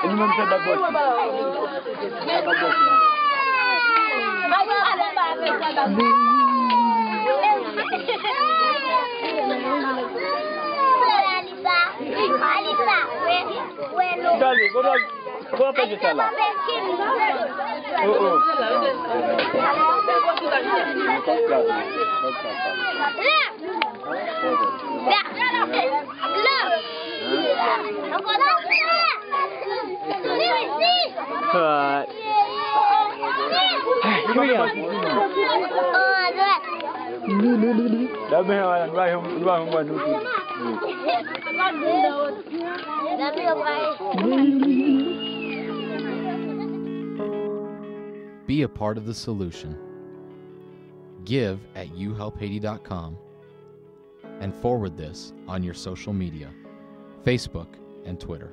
Ini memang bagus. Dali, kau apa je salah? Be a part of the solution. Give at youhelphaiti.com and forward this on your social media, Facebook and Twitter.